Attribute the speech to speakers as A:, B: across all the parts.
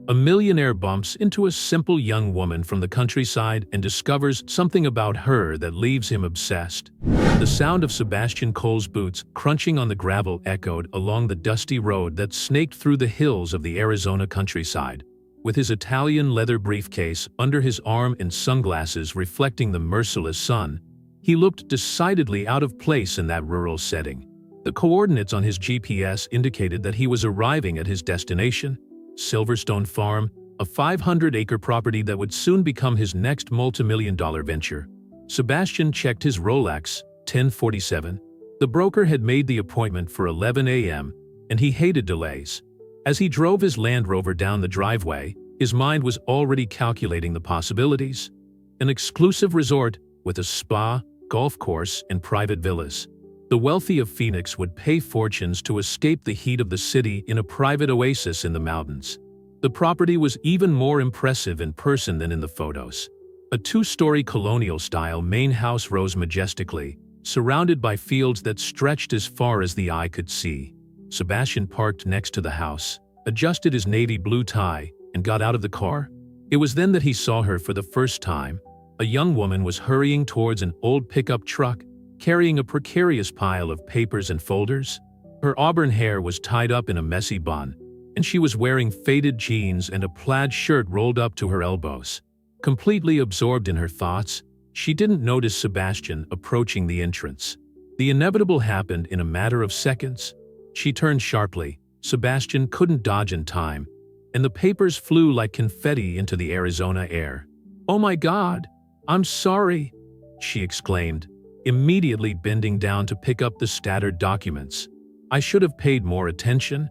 A: A millionaire bumps into a simple young woman from the countryside and discovers something about her that leaves him obsessed. The sound of Sebastian Cole's boots crunching on the gravel echoed along the dusty road that snaked through the hills of the Arizona countryside. With his Italian leather briefcase under his arm and sunglasses reflecting the merciless sun, he looked decidedly out of place in that rural setting. The coordinates on his GPS indicated that he was arriving at his destination, Silverstone Farm, a 500-acre property that would soon become his next multimillion-dollar venture. Sebastian checked his Rolex, 10:47. The broker had made the appointment for 11 a.m., and he hated delays. As he drove his Land Rover down the driveway, his mind was already calculating the possibilities. An exclusive resort with a spa, golf course, and private villas. The wealthy of Phoenix would pay fortunes to escape the heat of the city in a private oasis in the mountains. The property was even more impressive in person than in the photos. A two-story colonial-style main house rose majestically, surrounded by fields that stretched as far as the eye could see. Sebastian parked next to the house, adjusted his navy blue tie, and got out of the car. It was then that he saw her for the first time. A young woman was hurrying towards an old pickup truck, carrying a precarious pile of papers and folders. Her auburn hair was tied up in a messy bun, and she was wearing faded jeans and a plaid shirt rolled up to her elbows. Completely absorbed in her thoughts, she didn't notice Sebastian approaching the entrance. The inevitable happened in a matter of seconds. She turned sharply. Sebastian couldn't dodge in time, and the papers flew like confetti into the Arizona air. "Oh my God, I'm sorry," she exclaimed, immediately bending down to pick up the scattered documents. "I should have paid more attention."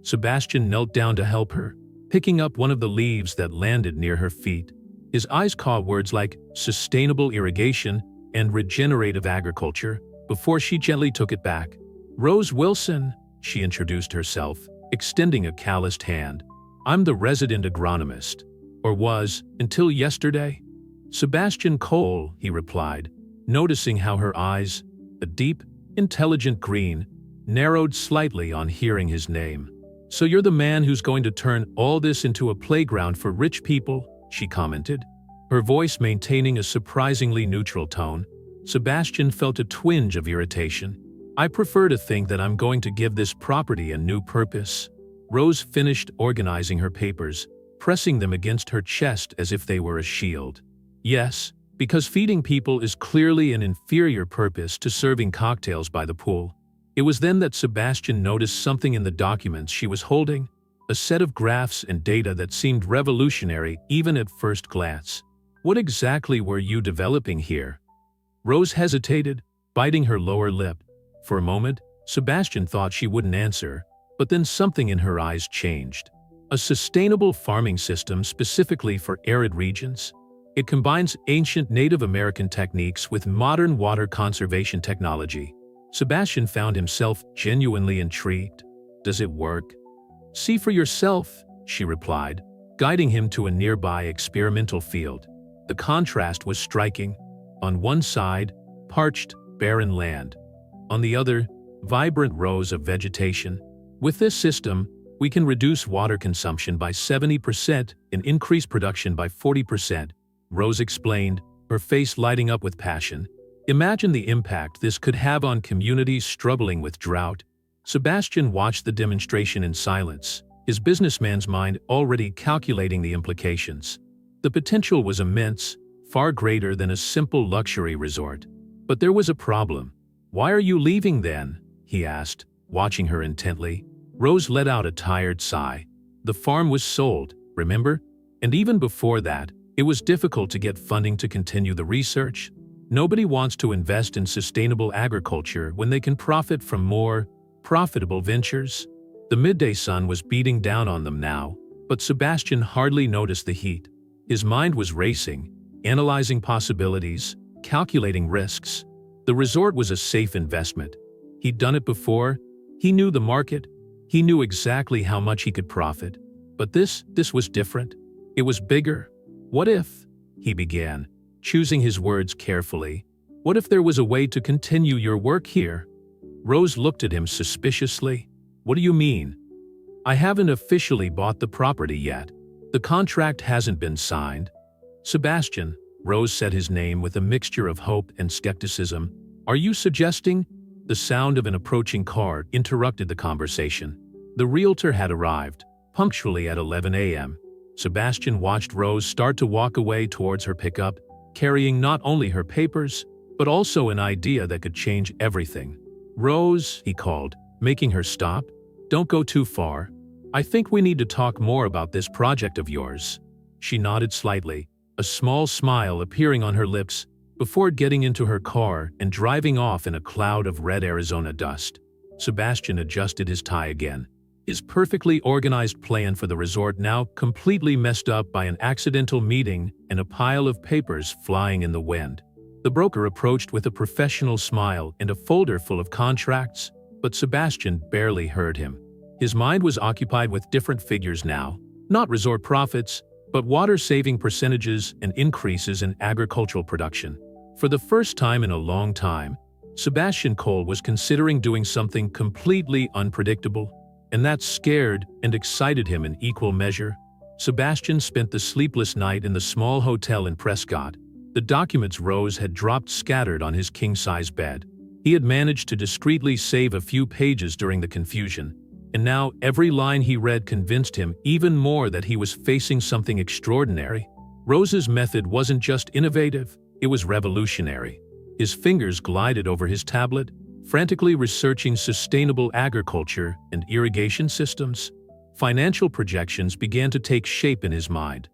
A: Sebastian knelt down to help her, picking up one of the leaves that landed near her feet. His eyes caught words like sustainable irrigation and regenerative agriculture before she gently took it back. "Rose Wilson," she introduced herself, extending a calloused hand. "I'm the resident agronomist, or was, until yesterday." "Sebastian Cole," he replied, noticing how her eyes, a deep, intelligent green, narrowed slightly on hearing his name. "So you're the man who's going to turn all this into a playground for rich people," she commented, her voice maintaining a surprisingly neutral tone. Sebastian felt a twinge of irritation. "I prefer to think that I'm going to give this property a new purpose." Rose finished organizing her papers, pressing them against her chest as if they were a shield. "Yes, because feeding people is clearly an inferior purpose to serving cocktails by the pool." It was then that Sebastian noticed something in the documents she was holding, a set of graphs and data that seemed revolutionary even at first glance. "What exactly were you developing here?" Rose hesitated, biting her lower lip. For a moment, Sebastian thought she wouldn't answer, but then something in her eyes changed. "A sustainable farming system specifically for arid regions. It combines ancient Native American techniques with modern water conservation technology." Sebastian found himself genuinely intrigued. "Does it work?" "See for yourself," she replied, guiding him to a nearby experimental field. The contrast was striking. On one side, parched, barren land. On the other, vibrant rows of vegetation. "With this system, we can reduce water consumption by 70% and increase production by 40%, Rose explained, her face lighting up with passion. "Imagine the impact this could have on communities struggling with drought." Sebastian watched the demonstration in silence, his businessman's mind already calculating the implications. The potential was immense, far greater than a simple luxury resort. But there was a problem. "Why are you leaving then?" he asked, watching her intently. Rose let out a tired sigh. "The farm was sold, remember? And even before that, it was difficult to get funding to continue the research. Nobody wants to invest in sustainable agriculture when they can profit from more profitable ventures." The midday sun was beating down on them now, but Sebastian hardly noticed the heat. His mind was racing, analyzing possibilities, calculating risks. The resort was a safe investment. He'd done it before. He knew the market. He knew exactly how much he could profit. But this was different. It was bigger. "What if," he began, choosing his words carefully, "what if there was a way to continue your work here?" Rose looked at him suspiciously. "What do you mean?" "I haven't officially bought the property yet. The contract hasn't been signed. Sebastian, Rose said his name with a mixture of hope and skepticism. Are you suggesting? The sound of an approaching car interrupted the conversation. The realtor had arrived, punctually at 11 a.m. Sebastian watched Rose start to walk away towards her pickup, carrying not only her papers, but also an idea that could change everything. Rose, he called, making her stop. Don't go too far. I think we need to talk more about this project of yours. She nodded slightly, a small smile appearing on her lips, before getting into her car and driving off in a cloud of red Arizona dust. Sebastian adjusted his tie again, his perfectly organized plan for the resort now completely messed up by an accidental meeting and a pile of papers flying in the wind. The broker approached with a professional smile and a folder full of contracts, but Sebastian barely heard him. His mind was occupied with different figures now, not resort profits, but water-saving percentages and increases in agricultural production. For the first time in a long time, Sebastian Cole was considering doing something completely unpredictable, and that scared and excited him in equal measure. Sebastian spent the sleepless night in the small hotel in Prescott. The documents Rose had dropped scattered on his king-size bed. He had managed to discreetly save a few pages during the confusion, and now every line he read convinced him even more that he was facing something extraordinary. Rose's method wasn't just innovative, it was revolutionary. His fingers glided over his tablet, frantically researching sustainable agriculture and irrigation systems. Financial projections began to take shape in his mind.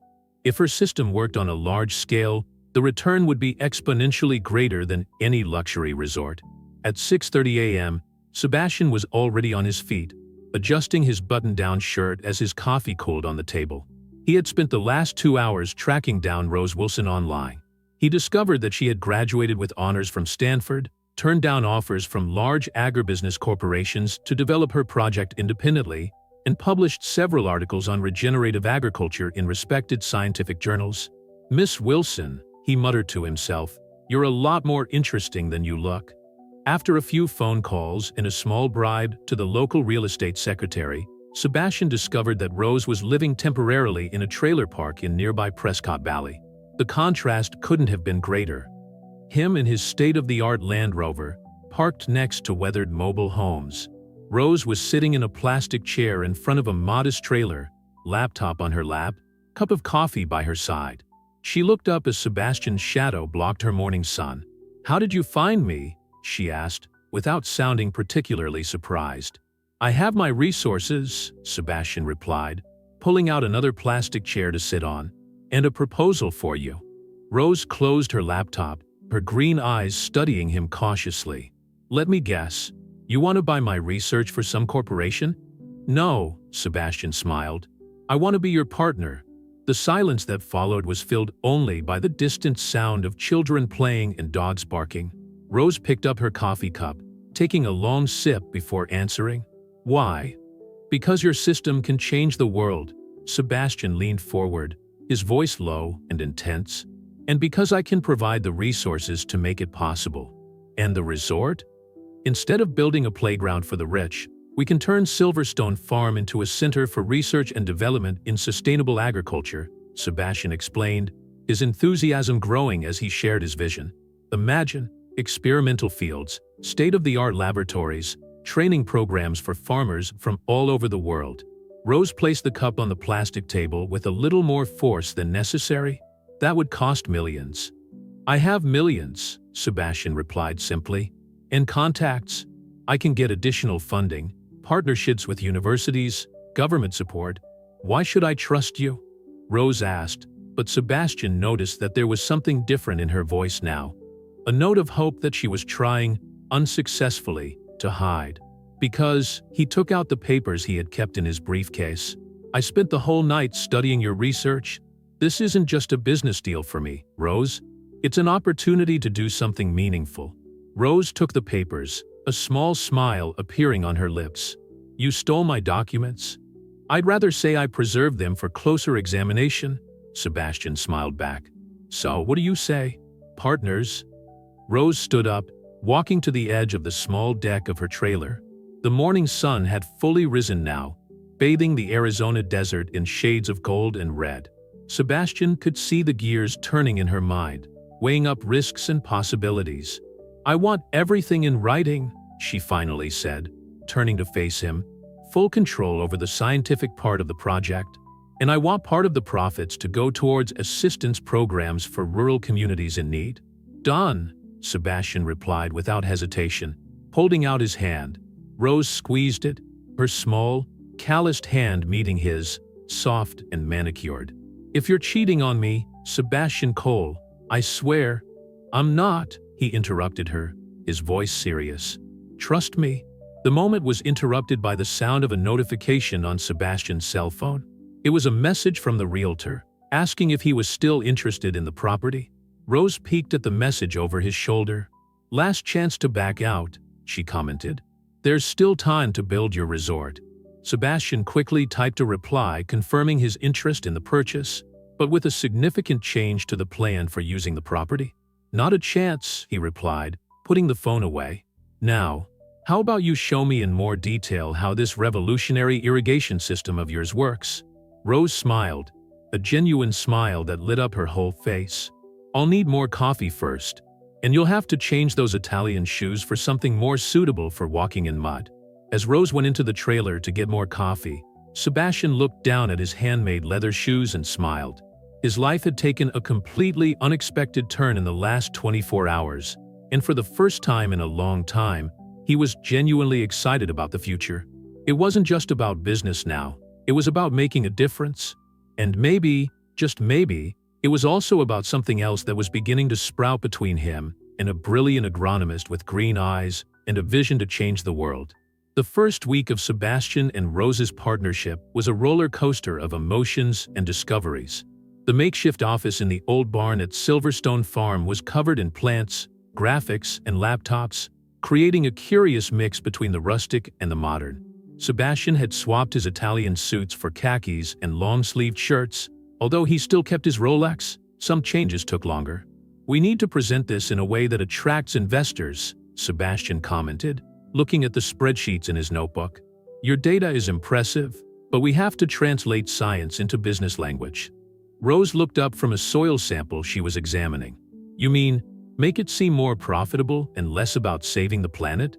A: If her system worked on a large scale, the return would be exponentially greater than any luxury resort. At 6:30 a.m., Sebastian was already on his feet, adjusting his button-down shirt as his coffee cooled on the table. He had spent the last 2 hours tracking down Rose Wilson online. He discovered that she had graduated with honors from Stanford, turned down offers from large agribusiness corporations to develop her project independently, and published several articles on regenerative agriculture in respected scientific journals. "Miss Wilson," he muttered to himself, "you're a lot more interesting than you look." After a few phone calls and a small bribe to the local real estate secretary, Sebastian discovered that Rose was living temporarily in a trailer park in nearby Prescott Valley. The contrast couldn't have been greater. Him in his state-of-the-art Land Rover, parked next to weathered mobile homes. Rose was sitting in a plastic chair in front of a modest trailer, laptop on her lap, cup of coffee by her side. She looked up as Sebastian's shadow blocked her morning sun. "How did you find me?" she asked, without sounding particularly surprised. "I have my resources," Sebastian replied, pulling out another plastic chair to sit on, "and a proposal for you." Rose closed her laptop, her green eyes studying him cautiously. "Let me guess, you want to buy my research for some corporation?" "No," Sebastian smiled. "I want to be your partner." The silence that followed was filled only by the distant sound of children playing and dogs barking. Rose picked up her coffee cup, taking a long sip before answering. "Why?" "Because your system can change the world." Sebastian leaned forward, his voice low and intense. "And because I can provide the resources to make it possible." "And the resort?" "Instead of building a playground for the rich, we can turn Silverstone Farm into a center for research and development in sustainable agriculture," Sebastian explained, his enthusiasm growing as he shared his vision. "Imagine experimental fields, state-of-the-art laboratories, training programs for farmers from all over the world." Rose placed the cup on the plastic table with a little more force than necessary. "That would cost millions." "I have millions," Sebastian replied simply. "And contacts. I can get additional funding, partnerships with universities, government support. Why should I trust you?" Rose asked, but Sebastian noticed that there was something different in her voice now. A note of hope that she was trying, unsuccessfully, to hide. "Because," he took out the papers he had kept in his briefcase, "I spent the whole night studying your research. This isn't just a business deal for me, Rose. It's an opportunity to do something meaningful." Rose took the papers, a small smile appearing on her lips. "You stole my documents?" "I'd rather say I preserved them for closer examination," Sebastian smiled back. "So what do you say? Partners?" Rose stood up, walking to the edge of the small deck of her trailer. The morning sun had fully risen now, bathing the Arizona desert in shades of gold and red. Sebastian could see the gears turning in her mind, weighing up risks and possibilities. "I want everything in writing," she finally said, turning to face him. "Full control over the scientific part of the project. And I want part of the profits to go towards assistance programs for rural communities in need." "Done," Sebastian replied without hesitation, holding out his hand. Rose squeezed it, her small, calloused hand meeting his, soft and manicured. "If you're cheating on me, Sebastian Cole, I swear—" "I'm not," he interrupted her, his voice serious. "Trust me." The moment was interrupted by the sound of a notification on Sebastian's cell phone. It was a message from the realtor, asking if he was still interested in the property. Rose peeked at the message over his shoulder. "Last chance to back out," she commented. "There's still time to build your resort." Sebastian quickly typed a reply confirming his interest in the purchase, but with a significant change to the plan for using the property. "Not a chance," he replied, putting the phone away. "Now, how about you show me in more detail how this revolutionary irrigation system of yours works?" Rose smiled, a genuine smile that lit up her whole face. "I'll need more coffee first, and you'll have to change those Italian shoes for something more suitable for walking in mud." As Rose went into the trailer to get more coffee, Sebastian looked down at his handmade leather shoes and smiled. His life had taken a completely unexpected turn in the last 24 hours, and for the first time in a long time, he was genuinely excited about the future. It wasn't just about business now. It was about making a difference. And maybe, just maybe, it was also about something else that was beginning to sprout between him and a brilliant agronomist with green eyes and a vision to change the world. The first week of Sebastian and Rose's partnership was a roller coaster of emotions and discoveries. The makeshift office in the old barn at Silverstone Farm was covered in plants, graphics, and laptops, creating a curious mix between the rustic and the modern. Sebastian had swapped his Italian suits for khakis and long-sleeved shirts. Although he still kept his Rolex, some changes took longer. "We need to present this in a way that attracts investors," Sebastian commented, looking at the spreadsheets in his notebook. "Your data is impressive, but we have to translate science into business language." Rose looked up from a soil sample she was examining. "You mean, make it seem more profitable and less about saving the planet?"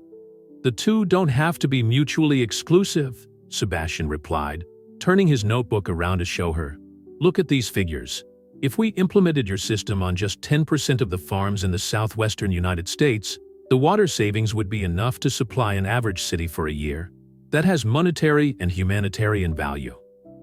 A: "The two don't have to be mutually exclusive," Sebastian replied, turning his notebook around to show her. "Look at these figures. If we implemented your system on just 10% of the farms in the southwestern United States, the water savings would be enough to supply an average city for a year. That has monetary and humanitarian value."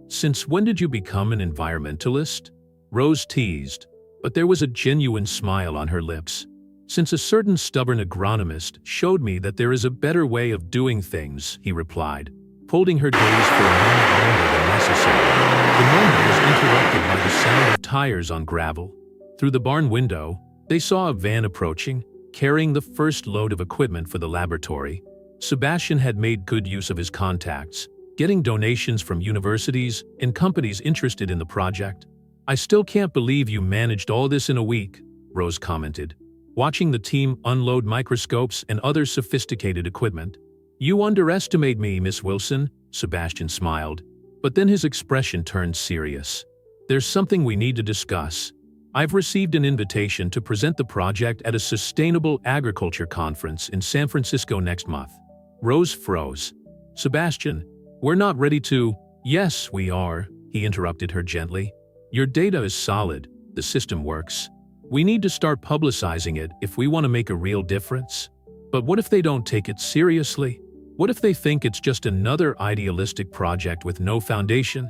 A: "Since when did you become an environmentalist?" Rose teased, but there was a genuine smile on her lips. "Since a certain stubborn agronomist showed me that there is a better way of doing things," he replied, holding her gaze for a moment longer than necessary. The moment was interrupted by the sound of tires on gravel. Through the barn window, they saw a van approaching, carrying the first load of equipment for the laboratory. Sebastian had made good use of his contacts, getting donations from universities and companies interested in the project. "I still can't believe you managed all this in a week," Rose commented, watching the team unload microscopes and other sophisticated equipment. "You underestimate me, Miss Wilson," Sebastian smiled, but then his expression turned serious. "There's something we need to discuss. I've received an invitation to present the project at a sustainable agriculture conference in San Francisco next month." Rose froze. "Sebastian, we're not ready to—" "Yes, we are," he interrupted her gently. "Your data is solid, the system works. We need to start publicizing it if we want to make a real difference. But what if they don't take it seriously? What if they think it's just another idealistic project with no foundation?"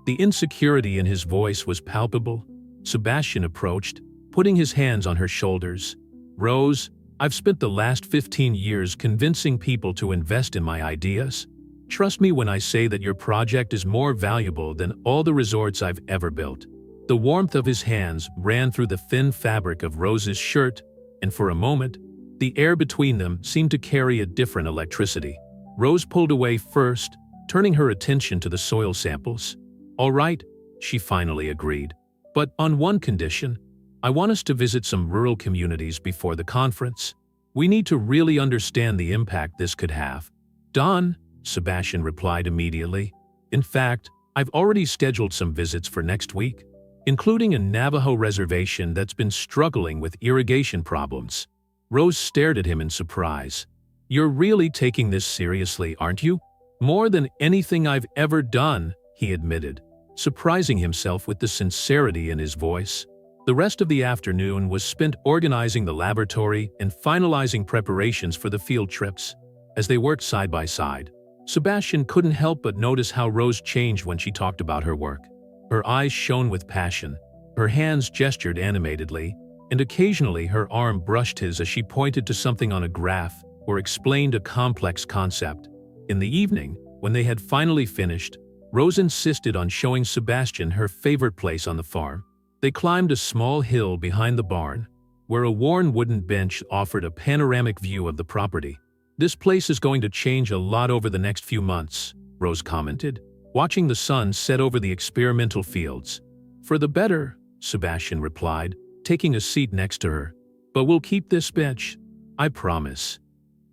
A: The insecurity in his voice was palpable. Sebastian approached, putting his hands on her shoulders. "Rose, I've spent the last 15 years convincing people to invest in my ideas. Trust me when I say that your project is more valuable than all the resorts I've ever built." The warmth of his hands ran through the thin fabric of Rose's shirt, and for a moment, the air between them seemed to carry a different electricity. Rose pulled away first, turning her attention to the soil samples. "All right," she finally agreed. "But on one condition. I want us to visit some rural communities before the conference. We need to really understand the impact this could have." "Done," Sebastian replied immediately. In fact, I've already scheduled some visits for next week, including a Navajo reservation that's been struggling with irrigation problems. Rose stared at him in surprise. You're really taking this seriously, aren't you? More than anything I've ever done, he admitted, surprising himself with the sincerity in his voice. The rest of the afternoon was spent organizing the laboratory and finalizing preparations for the field trips. As they worked side by side, Sebastian couldn't help but notice how Rose changed when she talked about her work. Her eyes shone with passion, her hands gestured animatedly, and occasionally her arm brushed his as she pointed to something on a graph or explained a complex concept. In the evening, when they had finally finished, Rose insisted on showing Sebastian her favorite place on the farm. They climbed a small hill behind the barn, where a worn wooden bench offered a panoramic view of the property. This place is going to change a lot over the next few months, Rose commented, watching the sun set over the experimental fields. For the better, Sebastian replied, taking a seat next to her. But we'll keep this bench, I promise.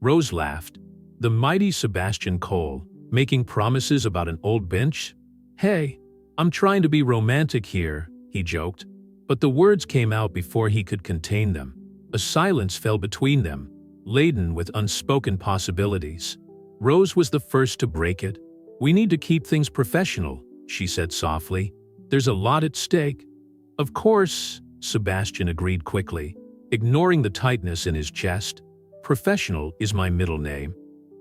A: Rose laughed. The mighty Sebastian Cole, making promises about an old bench? Hey, I'm trying to be romantic here, he joked. But the words came out before he could contain them. A silence fell between them, laden with unspoken possibilities. Rose was the first to break it. We need to keep things professional, she said softly. There's a lot at stake. Of course, Sebastian agreed quickly, ignoring the tightness in his chest. Professional is my middle name.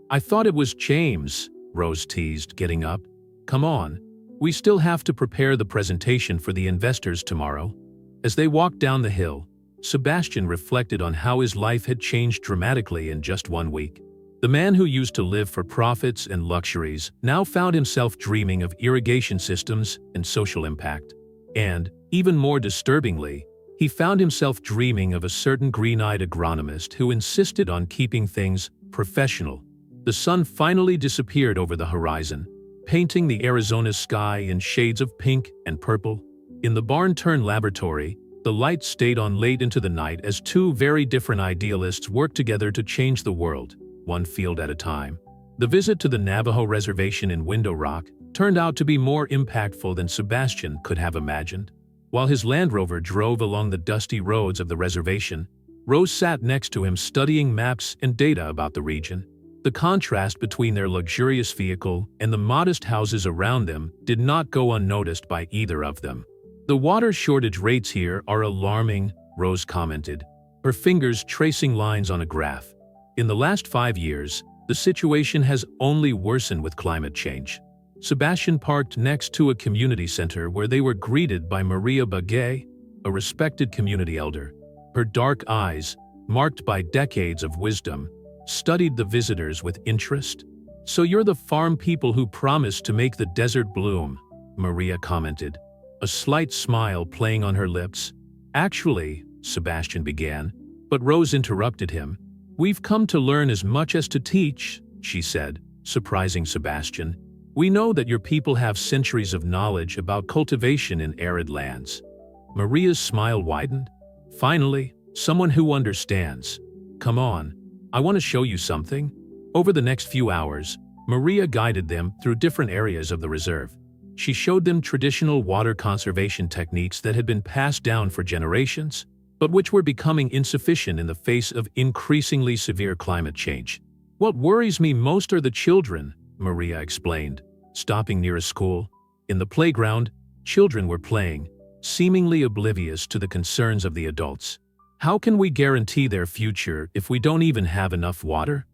A: I thought it was James, Rose teased, getting up. Come on, we still have to prepare the presentation for the investors tomorrow. As they walked down the hill, Sebastian reflected on how his life had changed dramatically in just 1 week. The man who used to live for profits and luxuries now found himself dreaming of irrigation systems and social impact. And, even more disturbingly, he found himself dreaming of a certain green-eyed agronomist who insisted on keeping things professional. The sun finally disappeared over the horizon, painting the Arizona sky in shades of pink and purple. In the barn-turned laboratory, the lights stayed on late into the night as two very different idealists worked together to change the world, one field at a time. The visit to the Navajo reservation in Window Rock turned out to be more impactful than Sebastian could have imagined. While his Land Rover drove along the dusty roads of the reservation, Rose sat next to him studying maps and data about the region. The contrast between their luxurious vehicle and the modest houses around them did not go unnoticed by either of them. The water shortage rates here are alarming, Rose commented, her fingers tracing lines on a graph. In the last 5 years, the situation has only worsened with climate change. Sebastian parked next to a community center where they were greeted by Maria Bagay, a respected community elder. Her dark eyes, marked by decades of wisdom, studied the visitors with interest. So you're the farm people who promised to make the desert bloom, Maria commented, a slight smile playing on her lips. Actually, Sebastian began, but Rose interrupted him. We've come to learn as much as to teach, she said, surprising Sebastian. We know that your people have centuries of knowledge about cultivation in arid lands. Maria's smile widened. Finally, someone who understands. Come on, I want to show you something. Over the next few hours, Maria guided them through different areas of the reserve. She showed them traditional water conservation techniques that had been passed down for generations, but which were becoming insufficient in the face of increasingly severe climate change. What worries me most are the children, Maria explained, stopping near a school. In the playground, children were playing, seemingly oblivious to the concerns of the adults. How can we guarantee their future if we don't even have enough water?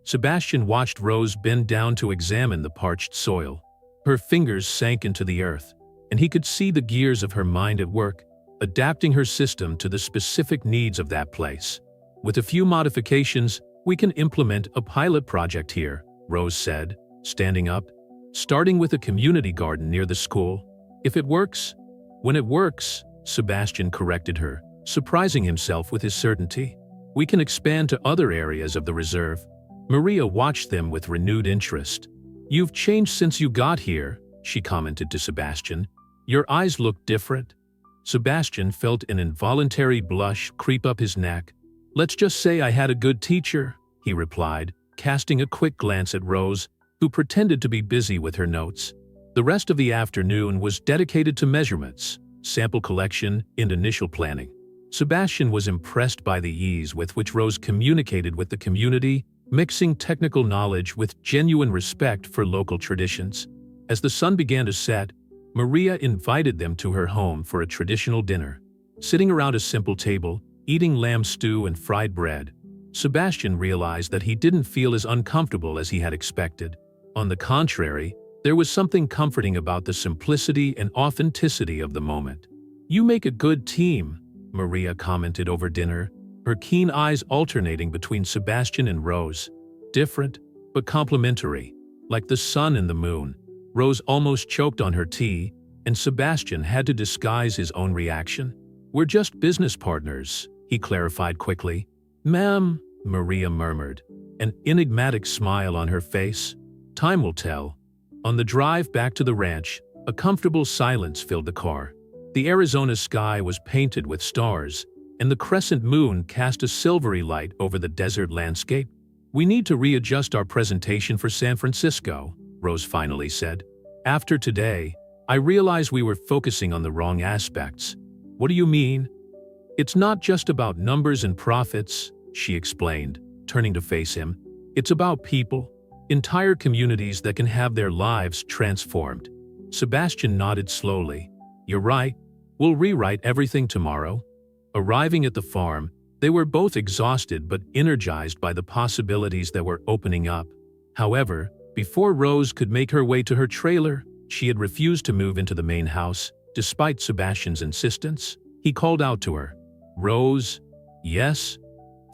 A: Sebastian watched Rose bend down to examine the parched soil. Her fingers sank into the earth, and he could see the gears of her mind at work, adapting her system to the specific needs of that place. With a few modifications, we can implement a pilot project here, Rose said, standing up. Starting with a community garden near the school. If it works. When it works, Sebastian corrected her, surprising himself with his certainty. We can expand to other areas of the reserve. Maria watched them with renewed interest. You've changed since you got here, she commented to Sebastian. Your eyes look different. Sebastian felt an involuntary blush creep up his neck. Let's just say I had a good teacher, he replied, casting a quick glance at Rose, who pretended to be busy with her notes. The rest of the afternoon was dedicated to measurements, sample collection, and initial planning. Sebastian was impressed by the ease with which Rose communicated with the community, mixing technical knowledge with genuine respect for local traditions. As the sun began to set, Maria invited them to her home for a traditional dinner. Sitting around a simple table, eating lamb stew and fried bread, Sebastian realized that he didn't feel as uncomfortable as he had expected. On the contrary, there was something comforting about the simplicity and authenticity of the moment. "You make a good team," Maria commented over dinner, her keen eyes alternating between Sebastian and Rose. Different, but complementary, like the sun and the moon. Rose almost choked on her tea, and Sebastian had to disguise his own reaction. "We're just business partners," he clarified quickly. "Ma'am," Maria murmured, an enigmatic smile on her face. "Time will tell." On the drive back to the ranch, a comfortable silence filled the car. The Arizona sky was painted with stars, and the crescent moon cast a silvery light over the desert landscape. "We need to readjust our presentation for San Francisco," Rose finally said. "After today, I realize we were focusing on the wrong aspects." "What do you mean?" "It's not just about numbers and profits," she explained, turning to face him. "It's about people, entire communities that can have their lives transformed." Sebastian nodded slowly. "You're right. We'll rewrite everything tomorrow." Arriving at the farm, they were both exhausted but energized by the possibilities that were opening up. However, before Rose could make her way to her trailer, she had refused to move into the main house, despite Sebastian's insistence. He called out to her, "Rose?" "Yes?"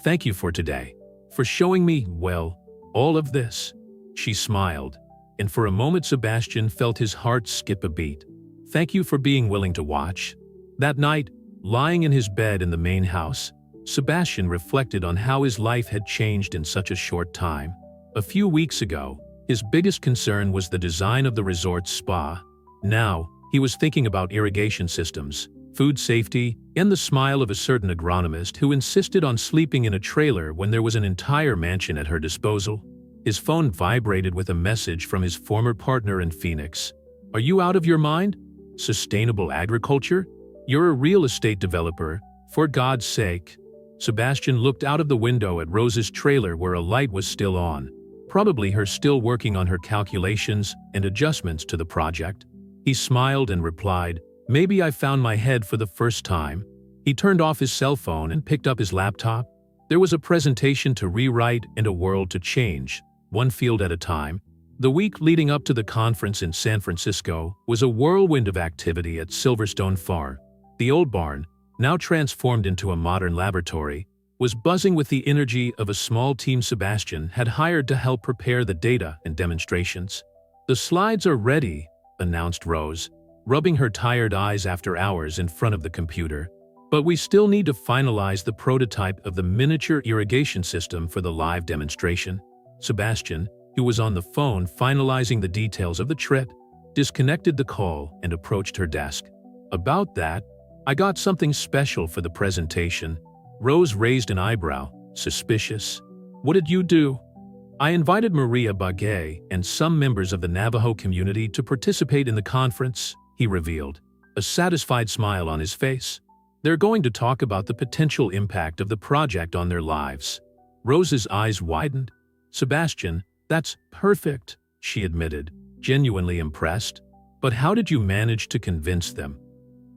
A: "Thank you for today. For showing me, well, all of this." She smiled, and for a moment Sebastian felt his heart skip a beat. "Thank you for being willing to watch." That night, lying in his bed in the main house, Sebastian reflected on how his life had changed in such a short time. A few weeks ago, his biggest concern was the design of the resort's spa. Now, he was thinking about irrigation systems, food safety, and the smile of a certain agronomist who insisted on sleeping in a trailer when there was an entire mansion at her disposal. His phone vibrated with a message from his former partner in Phoenix. "Are you out of your mind? Sustainable agriculture? You're a real estate developer, for God's sake." Sebastian looked out of the window at Rose's trailer where a light was still on, probably her still working on her calculations and adjustments to the project. He smiled and replied, "Maybe I found my head for the first time." He turned off his cell phone and picked up his laptop. There was a presentation to rewrite and a world to change, one field at a time. The week leading up to the conference in San Francisco was a whirlwind of activity at Silverstone Farm. The old barn, now transformed into a modern laboratory, was buzzing with the energy of a small team Sebastian had hired to help prepare the data and demonstrations. "The slides are ready," announced Rose, rubbing her tired eyes after hours in front of the computer. "But we still need to finalize the prototype of the miniature irrigation system for the live demonstration." Sebastian, who was on the phone finalizing the details of the trip, disconnected the call and approached her desk. "About that, I got something special for the presentation." Rose raised an eyebrow, suspicious. "What did you do?" "I invited Maria Bagay and some members of the Navajo community to participate in the conference," he revealed, a satisfied smile on his face. "They're going to talk about the potential impact of the project on their lives." Rose's eyes widened. "Sebastian, that's perfect," she admitted, genuinely impressed. "But how did you manage to convince them?"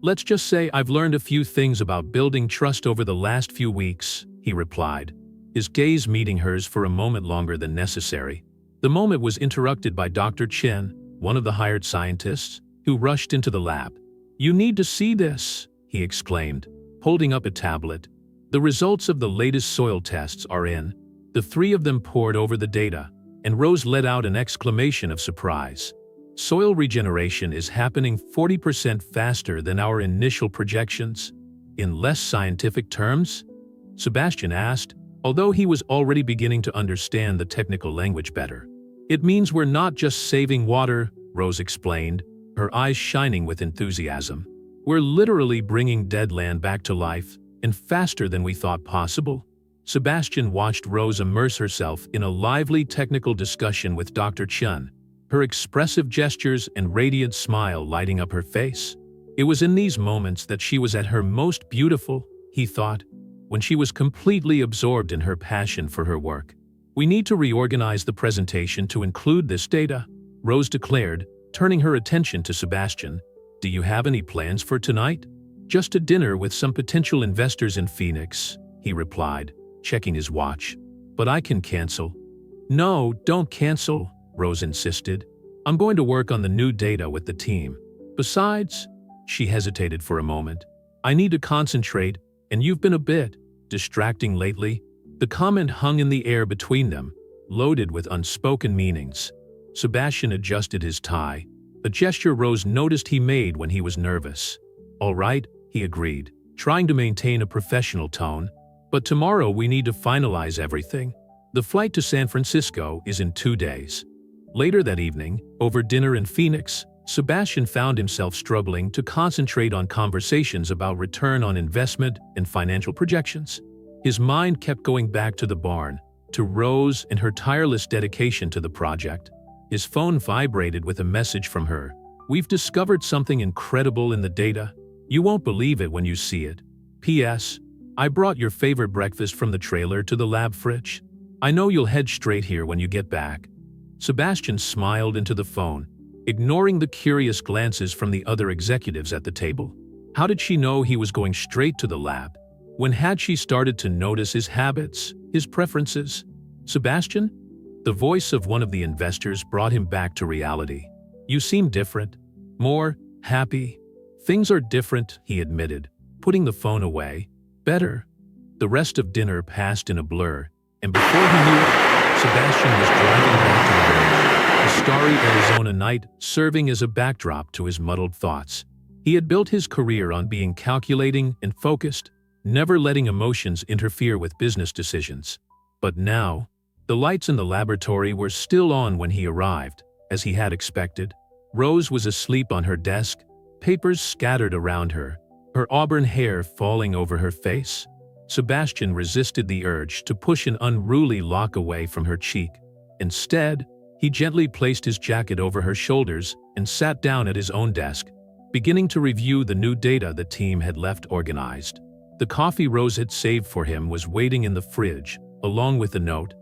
A: "Let's just say I've learned a few things about building trust over the last few weeks," he replied, his gaze meeting hers for a moment longer than necessary. The moment was interrupted by Dr. Chen, one of the hired scientists, who rushed into the lab. "You need to see this," he exclaimed, holding up a tablet. "The results of the latest soil tests are in." The three of them pored over the data, and Rose let out an exclamation of surprise. "Soil regeneration is happening 40% faster than our initial projections." "In less scientific terms?" Sebastian asked, although he was already beginning to understand the technical language better. "It means we're not just saving water," Rose explained, her eyes shining with enthusiasm. "We're literally bringing dead land back to life, and faster than we thought possible." Sebastian watched Rose immerse herself in a lively technical discussion with Dr. Chen, her expressive gestures and radiant smile lighting up her face. It was in these moments that she was at her most beautiful, he thought, when she was completely absorbed in her passion for her work. "We need to reorganize the presentation to include this data," Rose declared, turning her attention to Sebastian. "Do you have any plans for tonight?" "Just a dinner with some potential investors in Phoenix," he replied, checking his watch. "But I can cancel." "No, don't cancel," Rose insisted. "I'm going to work on the new data with the team. Besides," she hesitated for a moment, "I need to concentrate, and you've been a bit distracting lately." The comment hung in the air between them, loaded with unspoken meanings. Sebastian adjusted his tie, a gesture Rose noticed he made when he was nervous. "All right," he agreed, trying to maintain a professional tone. "But tomorrow we need to finalize everything. The flight to San Francisco is in 2 days." Later that evening, over dinner in Phoenix, Sebastian found himself struggling to concentrate on conversations about return on investment and financial projections. His mind kept going back to the barn, to Rose and her tireless dedication to the project. His phone vibrated with a message from her. "We've discovered something incredible in the data. You won't believe it when you see it. P.S. I brought your favorite breakfast from the trailer to the lab fridge. I know you'll head straight here when you get back." Sebastian smiled into the phone, ignoring the curious glances from the other executives at the table. How did she know he was going straight to the lab? When had she started to notice his habits, his preferences? "Sebastian?" The voice of one of the investors brought him back to reality. "You seem different. More happy." "Things are different," he admitted, putting the phone away. "Better." The rest of dinner passed in a blur, and before he knew it, Sebastian was driving back to the village, a starry Arizona night serving as a backdrop to his muddled thoughts. He had built his career on being calculating and focused, never letting emotions interfere with business decisions. But now, the lights in the laboratory were still on when he arrived, as he had expected. Rose was asleep on her desk, papers scattered around her, her auburn hair falling over her face. Sebastian resisted the urge to push an unruly lock away from her cheek. Instead, he gently placed his jacket over her shoulders and sat down at his own desk, beginning to review the new data the team had left organized. The coffee Rose had saved for him was waiting in the fridge, along with a note.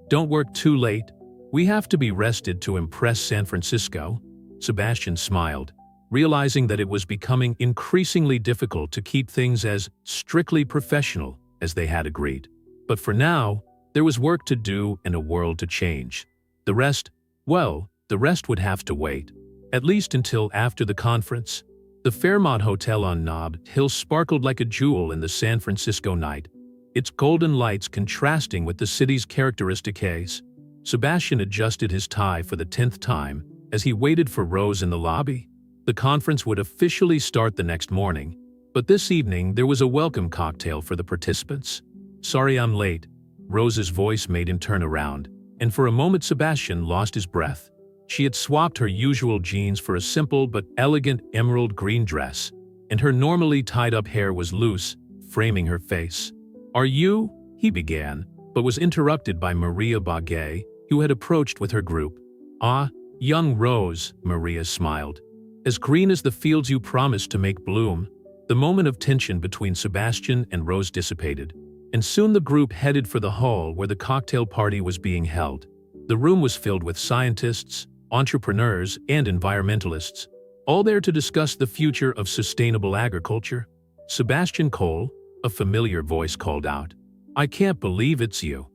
A: "Don't work too late. We have to be rested to impress San Francisco." Sebastian smiled, realizing that it was becoming increasingly difficult to keep things as strictly professional as they had agreed. But for now, there was work to do and a world to change. The rest would have to wait, at least until after the conference. The Fairmont Hotel on Nob Hill sparkled like a jewel in the San Francisco night, its golden lights contrasting with the city's characteristic haze. Sebastian adjusted his tie for the 10th time as he waited for Rose in the lobby. The conference would officially start the next morning, but this evening there was a welcome cocktail for the participants. "Sorry I'm late," Rose's voice made him turn around, and for a moment Sebastian lost his breath. She had swapped her usual jeans for a simple but elegant emerald green dress, and her normally tied-up hair was loose, framing her face. "Are you?" he began, but was interrupted by Maria Baguet, who had approached with her group. "Ah, young Rose," Maria smiled. "As green as the fields you promised to make bloom." The moment of tension between Sebastian and Rose dissipated, and soon the group headed for the hall where the cocktail party was being held. The room was filled with scientists, entrepreneurs, and environmentalists, all there to discuss the future of sustainable agriculture. "Sebastian Cole," a familiar voice called out. "I can't believe it's you."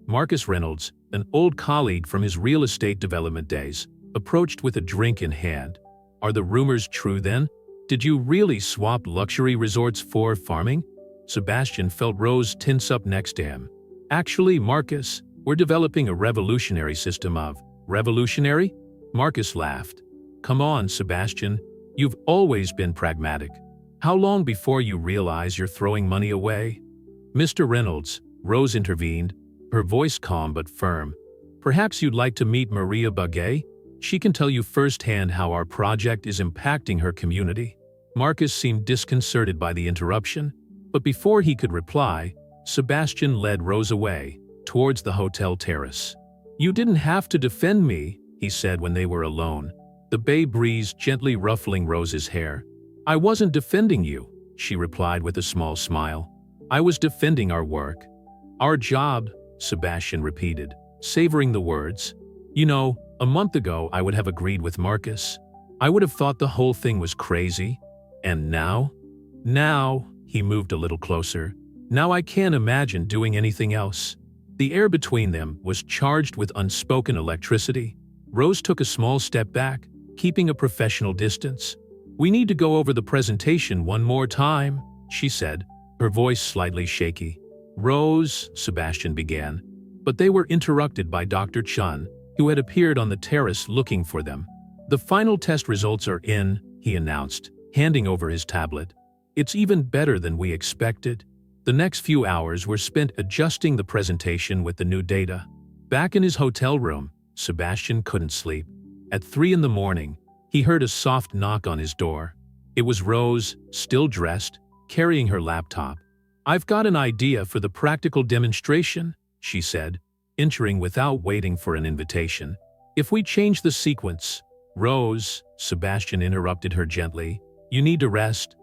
A: Marcus Reynolds, an old colleague from his real estate development days, approached with a drink in hand. "Are the rumors true then? Did you really swap luxury resorts for farming?" Sebastian felt Rose tense up next to him. "Actually, Marcus, we're developing a revolutionary system of..." "Revolutionary?" Marcus laughed. "Come on, Sebastian, you've always been pragmatic. How long before you realize you're throwing money away?" "Mr. Reynolds," Rose intervened, her voice calm but firm. "Perhaps you'd like to meet Maria Baguet? She can tell you firsthand how our project is impacting her community." Marcus seemed disconcerted by the interruption, but before he could reply, Sebastian led Rose away, towards the hotel terrace. "You didn't have to defend me," he said when they were alone, the bay breeze gently ruffling Rose's hair. "I wasn't defending you," she replied with a small smile. "I was defending our work." "Our job," Sebastian repeated, savoring the words. "You know, a month ago I would have agreed with Marcus. I would have thought the whole thing was crazy. And now?" "Now," he moved a little closer, "now I can't imagine doing anything else." The air between them was charged with unspoken electricity. Rose took a small step back, keeping a professional distance. "We need to go over the presentation one more time," she said, her voice slightly shaky. "Rose," Sebastian began, but they were interrupted by Dr. Chun, who had appeared on the terrace looking for them. "The final test results are in," he announced, handing over his tablet. "It's even better than we expected." The next few hours were spent adjusting the presentation with the new data. Back in his hotel room, Sebastian couldn't sleep. At 3 in the morning, he heard a soft knock on his door. It was Rose, still dressed, carrying her laptop. "I've got an idea for the practical demonstration," she said, entering without waiting for an invitation. "If we change the sequence—" "Rose," Sebastian interrupted her gently, "you need to rest."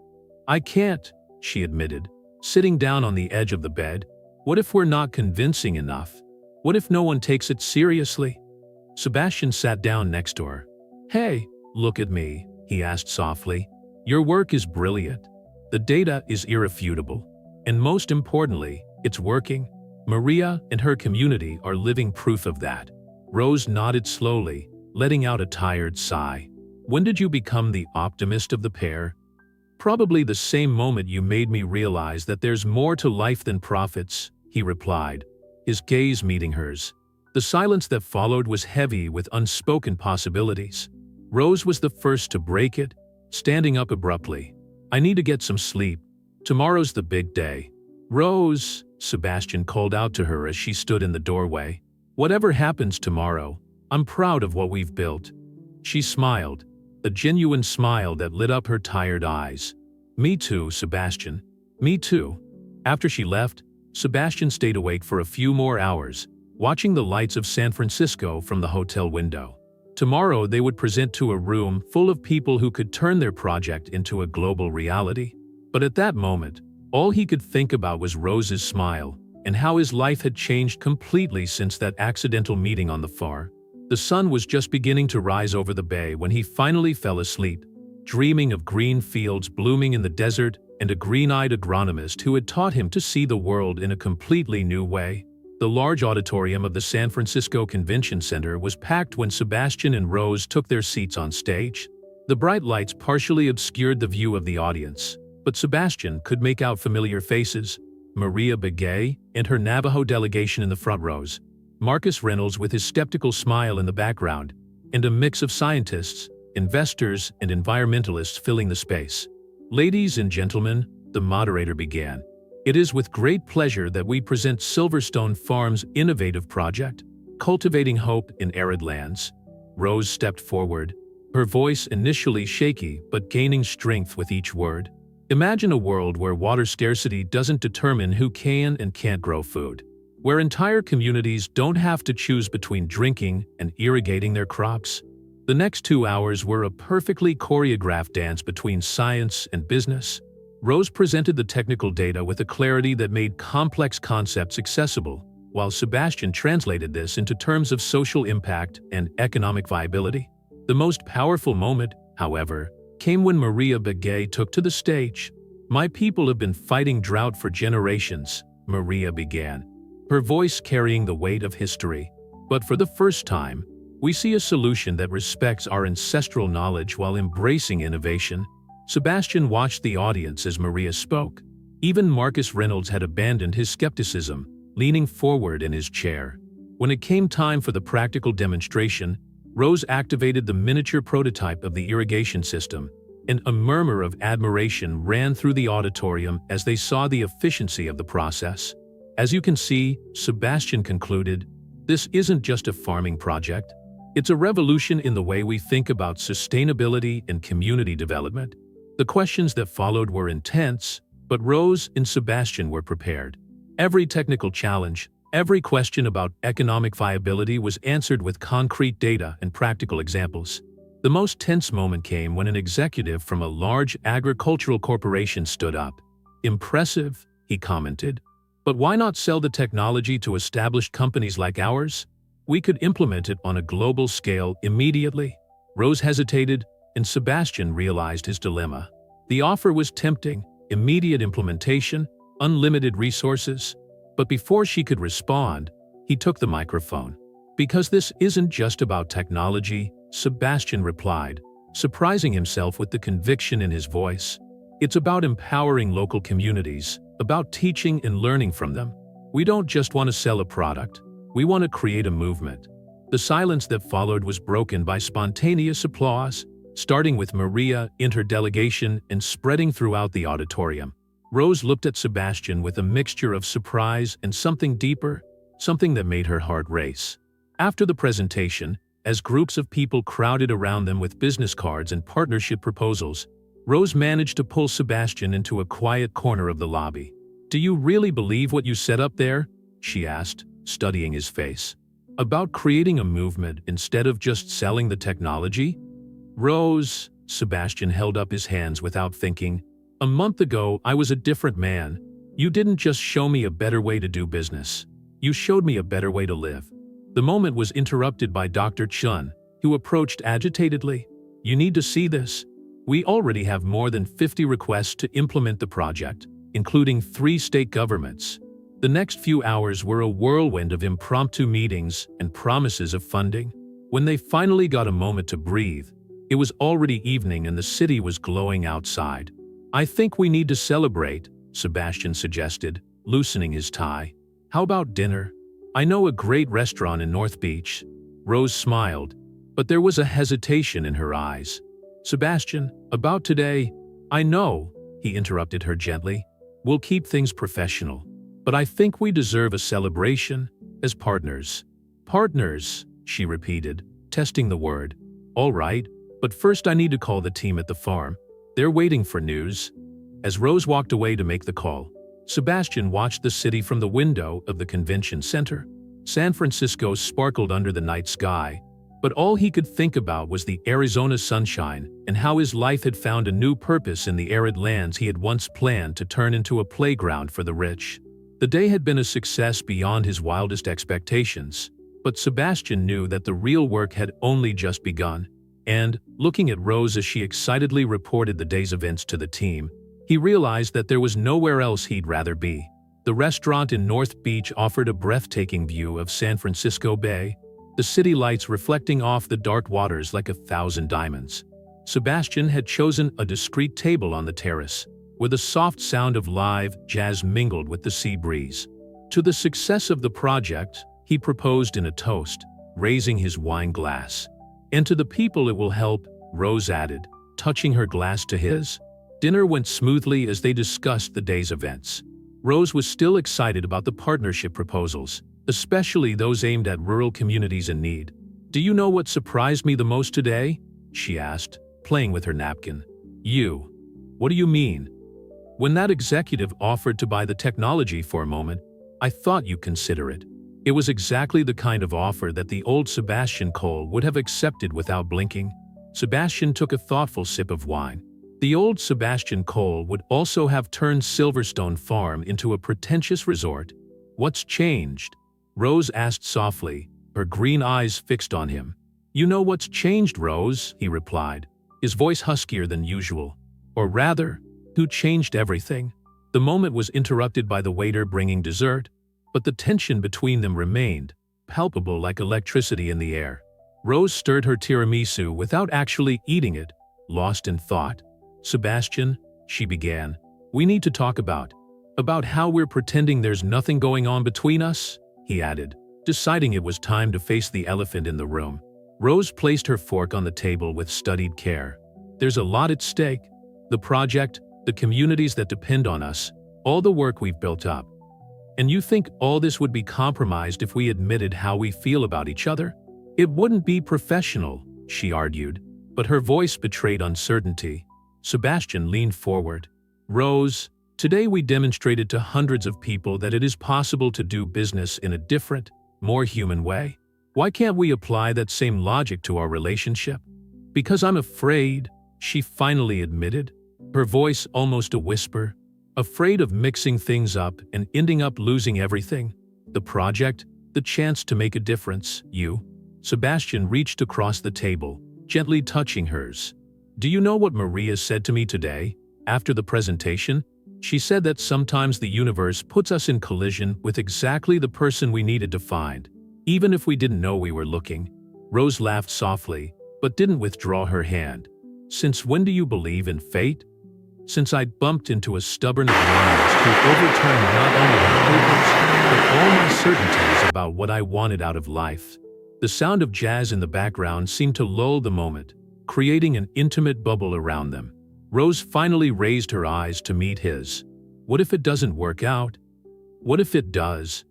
A: "I can't," she admitted, sitting down on the edge of the bed. "What if we're not convincing enough? What if no one takes it seriously?" Sebastian sat down next to her. "Hey, look at me," he asked softly. "Your work is brilliant. The data is irrefutable. And most importantly, it's working. Maria and her community are living proof of that." Rose nodded slowly, letting out a tired sigh. "When did you become the optimist of the pair?" "Probably the same moment you made me realize that there's more to life than profits," he replied, his gaze meeting hers. The silence that followed was heavy with unspoken possibilities. Rose was the first to break it, standing up abruptly. "I need to get some sleep. Tomorrow's the big day." "Rose," Sebastian called out to her as she stood in the doorway. "Whatever happens tomorrow, I'm proud of what we've built." She smiled, a genuine smile that lit up her tired eyes. "Me too, Sebastian. Me too." After she left, Sebastian stayed awake for a few more hours, watching the lights of San Francisco from the hotel window. Tomorrow they would present to a room full of people who could turn their project into a global reality. But at that moment, all he could think about was Rose's smile and how his life had changed completely since that accidental meeting on the phone. The sun was just beginning to rise over the bay when he finally fell asleep, dreaming of green fields blooming in the desert and a green-eyed agronomist who had taught him to see the world in a completely new way. The large auditorium of the San Francisco Convention Center was packed when Sebastian and Rose took their seats on stage. The bright lights partially obscured the view of the audience, but Sebastian could make out familiar faces: Maria Begay and her Navajo delegation in the front rows, Marcus Reynolds with his skeptical smile in the background, and a mix of scientists, investors, and environmentalists filling the space. "Ladies and gentlemen," the moderator began, "it is with great pleasure that we present Silverstone Farm's innovative project, Cultivating Hope in Arid Lands." Rose stepped forward, her voice initially shaky but gaining strength with each word. "Imagine a world where water scarcity doesn't determine who can and can't grow food, where entire communities don't have to choose between drinking and irrigating their crops." The next 2 hours were a perfectly choreographed dance between science and business. Rose presented the technical data with a clarity that made complex concepts accessible, while Sebastian translated this into terms of social impact and economic viability. The most powerful moment, however, came when Maria Begay took to the stage. "My people have been fighting drought for generations," Maria began, her voice carrying the weight of history. "But for the first time, we see a solution that respects our ancestral knowledge while embracing innovation." Sebastian watched the audience as Maria spoke. Even Marcus Reynolds had abandoned his skepticism, leaning forward in his chair. When it came time for the practical demonstration, Rose activated the miniature prototype of the irrigation system, and a murmur of admiration ran through the auditorium as they saw the efficiency of the process. "As you can see," Sebastian concluded, "this isn't just a farming project. It's a revolution in the way we think about sustainability and community development." The questions that followed were intense, but Rose and Sebastian were prepared. Every technical challenge, Every question about economic viability was answered with concrete data and practical examples. The most tense moment came when an executive from a large agricultural corporation stood up. "Impressive," he commented. "But why not sell the technology to established companies like ours? We could implement it on a global scale immediately." Rose hesitated, and Sebastian realized his dilemma. The offer was tempting: immediate implementation, unlimited resources. But before she could respond, he took the microphone. "Because this isn't just about technology," Sebastian replied, surprising himself with the conviction in his voice. "It's about empowering local communities, about teaching and learning from them. We don't just want to sell a product, we want to create a movement." The silence that followed was broken by spontaneous applause, starting with Maria and her delegation and spreading throughout the auditorium. Rose looked at Sebastian with a mixture of surprise and something deeper, something that made her heart race. After the presentation, as groups of people crowded around them with business cards and partnership proposals, Rose managed to pull Sebastian into a quiet corner of the lobby. "Do you really believe what you set up there?" she asked, studying his face. "About creating a movement instead of just selling the technology?" "Rose," Sebastian held up his hands without thinking, "a month ago I was a different man. You didn't just show me a better way to do business. You showed me a better way to live." The moment was interrupted by Dr. Chun, who approached agitatedly. "You need to see this. We already have more than 50 requests to implement the project, including 3 state governments." The next few hours were a whirlwind of impromptu meetings and promises of funding. When they finally got a moment to breathe, it was already evening and the city was glowing outside. "I think we need to celebrate," Sebastian suggested, loosening his tie. "How about dinner? I know a great restaurant in North Beach." Rose smiled, but there was a hesitation in her eyes. "Sebastian, about today?" "I know," he interrupted her gently. "We'll keep things professional. But I think we deserve a celebration, as partners." "Partners," she repeated, testing the word. "All right, but first I need to call the team at the farm. They're waiting for news." As Rose walked away to make the call, Sebastian watched the city from the window of the convention center. San Francisco sparkled under the night sky, but all he could think about was the Arizona sunshine and how his life had found a new purpose in the arid lands he had once planned to turn into a playground for the rich. The day had been a success beyond his wildest expectations, but Sebastian knew that the real work had only just begun. And, looking at Rose as she excitedly reported the day's events to the team, he realized that there was nowhere else he'd rather be. The restaurant in North Beach offered a breathtaking view of San Francisco Bay, the city lights reflecting off the dark waters like 1,000 diamonds. Sebastian had chosen a discreet table on the terrace, where the soft sound of live jazz mingled with the sea breeze. To the success of the project, he proposed in a toast, raising his wine glass. "And to the people it will help," Rose added, touching her glass to his. Dinner went smoothly as they discussed the day's events. Rose was still excited about the partnership proposals, especially those aimed at rural communities in need. "Do you know what surprised me the most today?" she asked, playing with her napkin. "You. What do you mean?" "When that executive offered to buy the technology for a moment, I thought you'd consider it. It was exactly the kind of offer that the old Sebastian Cole would have accepted without blinking." Sebastian took a thoughtful sip of wine. The old Sebastian Cole would also have turned Silverstone Farm into a pretentious resort. "What's changed?" Rose asked softly, her green eyes fixed on him. "You know what's changed, Rose," he replied, his voice huskier than usual. "Or rather, who changed everything?" The moment was interrupted by the waiter bringing dessert, but the tension between them remained, palpable like electricity in the air. Rose stirred her tiramisu without actually eating it, lost in thought. "Sebastian," she began, "we need to talk about how we're pretending there's nothing going on between us," he added, deciding it was time to face the elephant in the room. Rose placed her fork on the table with studied care. "There's a lot at stake. The project, the communities that depend on us, all the work we've built up. And you think all this would be compromised if we admitted how we feel about each other? It wouldn't be professional," she argued, but her voice betrayed uncertainty. Sebastian leaned forward. "Rose, Today we demonstrated to hundreds of people that it is possible to do business in a different, more human way. Why can't we apply that same logic to our relationship? Because I'm afraid, she finally admitted, her voice almost a whisper. Afraid of mixing things up and ending up losing everything. The project, the chance to make a difference, you. Sebastian reached across the table, gently touching hers. Do you know what Maria said to me today, after the presentation? She said that sometimes the universe puts us in collision with exactly the person we needed to find, even if we didn't know we were looking. Rose laughed softly, but didn't withdraw her hand. Since when do you believe in fate? Since I'd bumped into a stubborn Adonis who overturned not only my hopes, but all my certainties about what I wanted out of life. The sound of jazz in the background seemed to lull the moment, creating an intimate bubble around them. Rose finally raised her eyes to meet his. What if it doesn't work out? What if it does?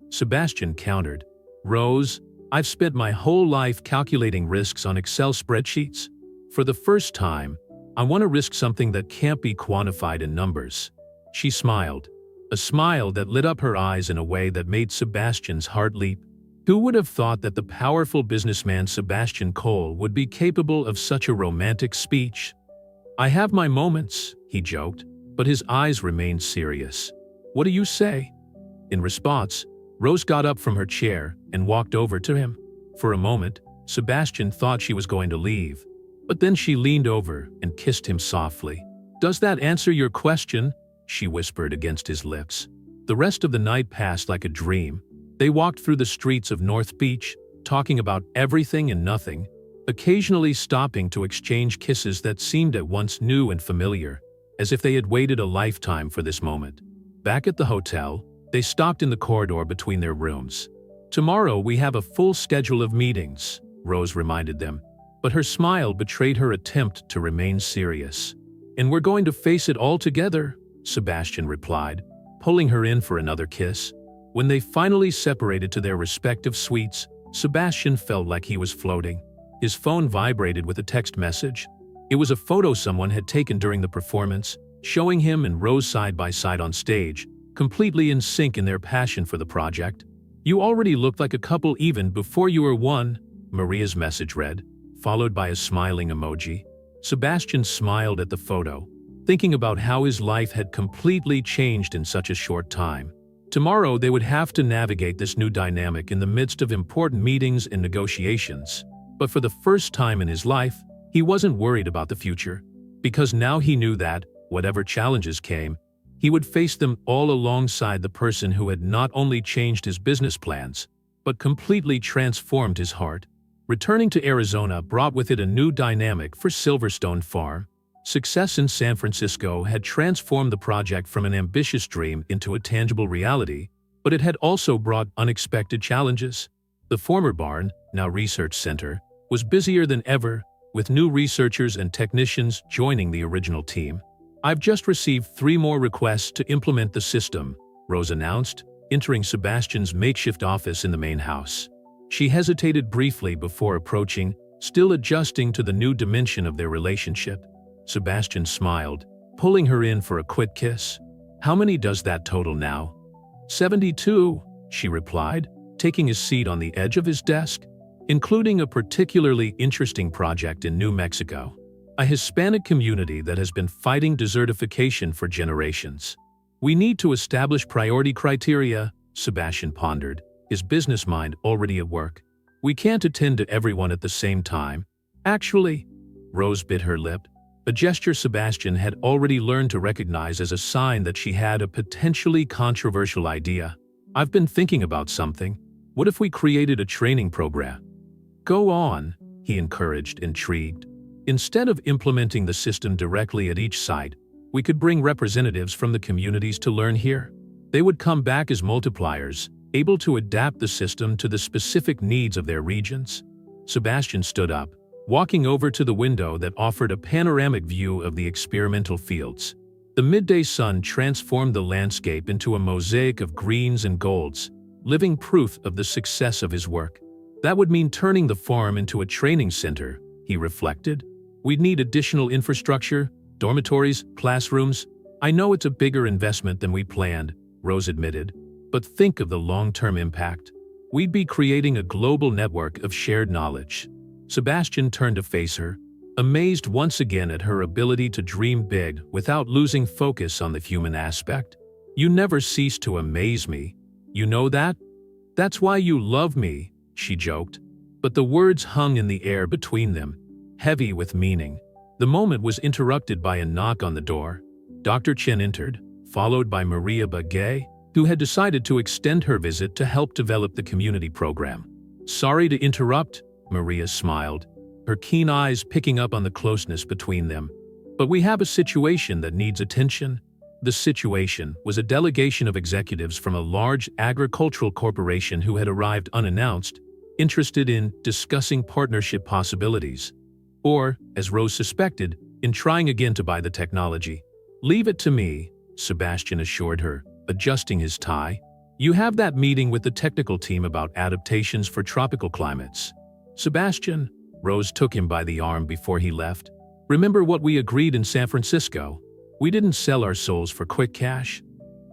A: Sebastian countered. Rose, I've spent my whole life calculating risks on Excel spreadsheets. For the first time, I want to risk something that can't be quantified in numbers. She smiled, a smile that lit up her eyes in a way that made Sebastian's heart leap. Who would have thought that the powerful businessman Sebastian Cole would be capable of such a romantic speech? I have my moments, he joked, but his eyes remained serious. What do you say? In response, Rose got up from her chair and walked over to him. For a moment, Sebastian thought she was going to leave, but then she leaned over and kissed him softly. Does that answer your question? She whispered against his lips. The rest of the night passed like a dream. They walked through the streets of North Beach, talking about everything and nothing, occasionally stopping to exchange kisses that seemed at once new and familiar, as if they had waited a lifetime for this moment. Back at the hotel, they stopped in the corridor between their rooms. Tomorrow we have a full schedule of meetings, Rose reminded them, but her smile betrayed her attempt to remain serious. And we're going to face it all together, Sebastian replied, pulling her in for another kiss. When they finally separated to their respective suites, Sebastian felt like he was floating. His phone vibrated with a text message. It was a photo someone had taken during the performance, showing him and Rose side by side on stage, completely in sync in their passion for the project. You already looked like a couple even before you were one, Maria's message read, followed by a smiling emoji. Sebastian smiled at the photo, thinking about how his life had completely changed in such a short time. Tomorrow they would have to navigate this new dynamic in the midst of important meetings and negotiations. But for the first time in his life, he wasn't worried about the future, because now he knew that, whatever challenges came, he would face them all alongside the person who had not only changed his business plans, but completely transformed his heart. Returning to Arizona brought with it a new dynamic for Silverstone Farm. Success in San Francisco had transformed the project from an ambitious dream into a tangible reality, but it had also brought unexpected challenges. The former barn, now research center, was busier than ever, with new researchers and technicians joining the original team. I've just received 3 more requests to implement the system, Rose announced, entering Sebastian's makeshift office in the main house. She hesitated briefly before approaching, still adjusting to the new dimension of their relationship. Sebastian smiled, pulling her in for a quick kiss. How many does that total now? 72, she replied, taking his seat on the edge of his desk, including a particularly interesting project in New Mexico, a Hispanic community that has been fighting desertification for generations. We need to establish priority criteria, Sebastian pondered, his business mind already at work. We can't attend to everyone at the same time. Actually, Rose bit her lip, a gesture Sebastian had already learned to recognize as a sign that she had a potentially controversial idea. I've been thinking about something. What if we created a training program? Go on, he encouraged, intrigued. Instead of implementing the system directly at each site, we could bring representatives from the communities to learn here. They would come back as multipliers, able to adapt the system to the specific needs of their regions. Sebastian stood up, walking over to the window that offered a panoramic view of the experimental fields. The midday sun transformed the landscape into a mosaic of greens and golds, living proof of the success of his work. That would mean turning the farm into a training center, he reflected. We'd need additional infrastructure, dormitories, classrooms, I know it's a bigger investment than we planned, Rose admitted, but think of the long-term impact. We'd be creating a global network of shared knowledge. Sebastian turned to face her, amazed once again at her ability to dream big without losing focus on the human aspect. You never cease to amaze me. You know that? That's why you love me, she joked. But the words hung in the air between them, heavy with meaning. The moment was interrupted by a knock on the door. Dr. Chen entered, followed by Maria Begay, who had decided to extend her visit to help develop the community program. Sorry to interrupt, Maria smiled, her keen eyes picking up on the closeness between them. But we have a situation that needs attention. The situation was a delegation of executives from a large agricultural corporation who had arrived unannounced, interested in discussing partnership possibilities. Or, as Rose suspected, in trying again to buy the technology. Leave it to me, Sebastian assured her, adjusting his tie. You have that meeting with the technical team about adaptations for tropical climates. Sebastian, Rose took him by the arm before he left. Remember what we agreed in San Francisco? We didn't sell our souls for quick cash.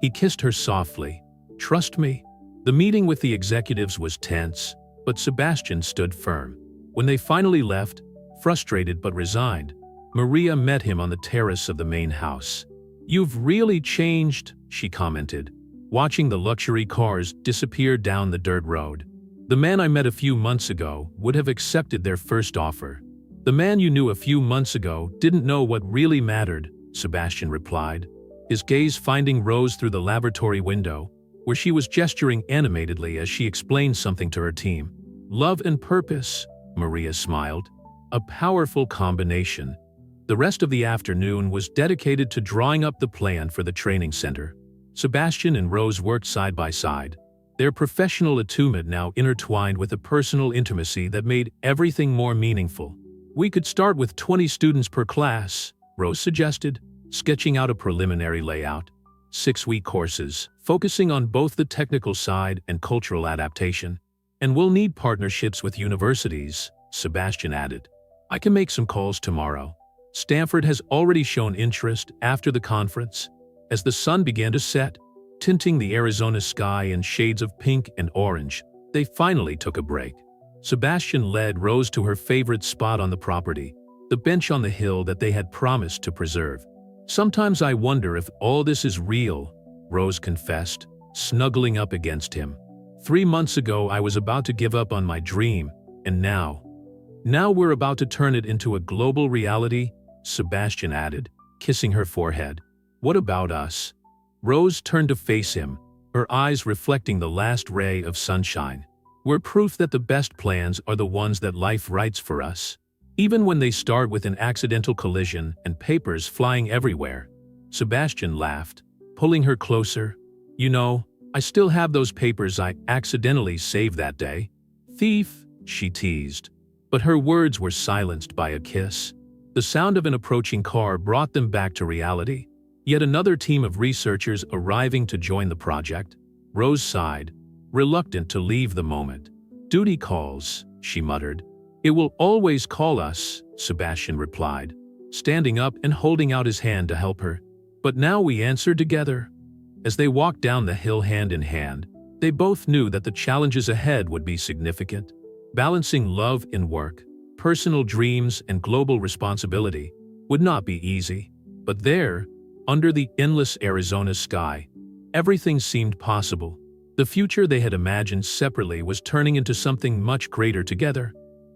A: He kissed her softly. Trust me. The meeting with the executives was tense, but Sebastian stood firm. When they finally left, frustrated but resigned, Maria met him on the terrace of the main house. You've really changed, she commented, watching the luxury cars disappear down the dirt road. The man I met a few months ago would have accepted their first offer. The man you knew a few months ago didn't know what really mattered, Sebastian replied, his gaze finding Rose through the laboratory window, where she was gesturing animatedly as she explained something to her team. Love and purpose, Maria smiled. A powerful combination. The rest of the afternoon was dedicated to drawing up the plan for the training center. Sebastian and Rose worked side by side, their professional attunement now intertwined with a personal intimacy that made everything more meaningful. We could start with 20 students per class, Rose suggested, sketching out a preliminary layout. 6-week courses, focusing on both the technical side and cultural adaptation. And we'll need partnerships with universities, Sebastian added. I can make some calls tomorrow. Stanford has already shown interest after the conference. As the sun began to set, tinting the Arizona sky in shades of pink and orange, they finally took a break. Sebastian led Rose to her favorite spot on the property, the bench on the hill that they had promised to preserve. Sometimes I wonder if all this is real, Rose confessed, snuggling up against him. 3 months ago I was about to give up on my dream, and now we're about to turn it into a global reality, Sebastian added, kissing her forehead. What about us? Rose turned to face him, her eyes reflecting the last ray of sunshine. We're proof that the best plans are the ones that life writes for us, even when they start with an accidental collision and papers flying everywhere. Sebastian laughed, pulling her closer. You know, I still have those papers I accidentally saved that day. Thief, she teased. But her words were silenced by a kiss. The sound of an approaching car brought them back to reality. Yet another team of researchers arriving to join the project. Rose sighed, reluctant to leave the moment. Duty calls, she muttered. It will always call us, Sebastian replied, standing up and holding out his hand to help her. But now we answer together. As they walked down the hill hand in hand, they both knew that the challenges ahead would be significant. Balancing love and work, personal dreams and global responsibility would not be easy. But there, under the endless Arizona sky, everything seemed possible. The future they had imagined separately was turning into something much greater together,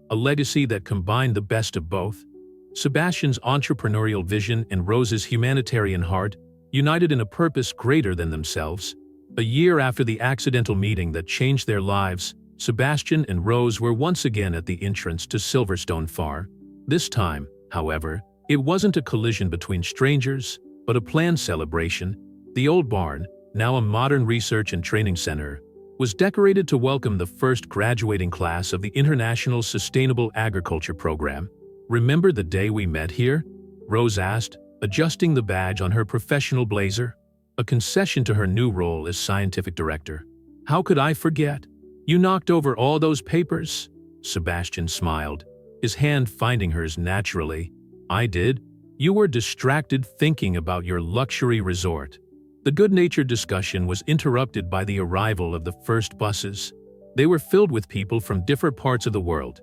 A: a legacy that combined the best of both. Sebastian's entrepreneurial vision and Rose's humanitarian heart, united in a purpose greater than themselves. A year after the accidental meeting that changed their lives, Sebastian and Rose were once again at the entrance to Silverstone Far. This time, however, it wasn't a collision between strangers, but a planned celebration. The old barn, now a modern research and training center, was decorated to welcome the first graduating class of the International Sustainable Agriculture Program. Remember the day we met here? Rose asked, adjusting the badge on her professional blazer, a concession to her new role as scientific director. How could I forget? You knocked over all those papers? Sebastian smiled, his hand finding hers naturally. I did. You were distracted thinking about your luxury resort. The good-natured discussion was interrupted by the arrival of the first buses. They were filled with people from different parts of the world.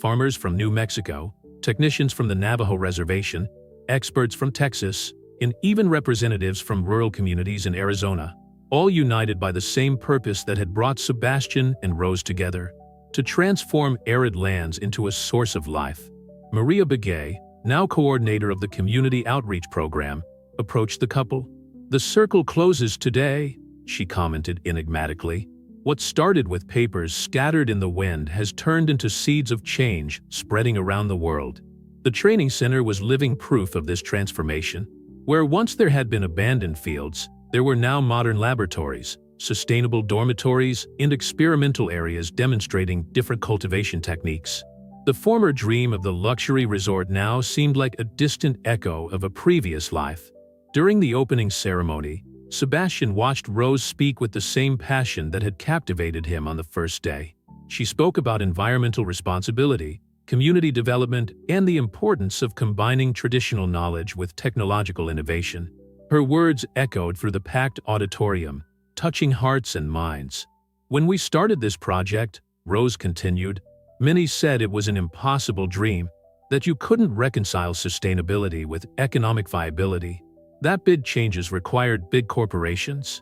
A: Farmers from New Mexico, technicians from the Navajo Reservation, experts from Texas, and even representatives from rural communities in Arizona, all united by the same purpose that had brought Sebastian and Rose together: to transform arid lands into a source of life. Maria Begay, now coordinator of the Community Outreach Program, approached the couple. "The circle closes today," she commented enigmatically. "What started with papers scattered in the wind has turned into seeds of change spreading around the world." The training center was living proof of this transformation. Where once there had been abandoned fields, there were now modern laboratories, sustainable dormitories, and experimental areas demonstrating different cultivation techniques. The former dream of the luxury resort now seemed like a distant echo of a previous life. During the opening ceremony, Sebastian watched Rose speak with the same passion that had captivated him on the first day. She spoke about environmental responsibility, community development, and the importance of combining traditional knowledge with technological innovation. Her words echoed through the packed auditorium, touching hearts and minds. "When we started this project," Rose continued, "many said it was an impossible dream, that you couldn't reconcile sustainability with economic viability, that big changes required big corporations."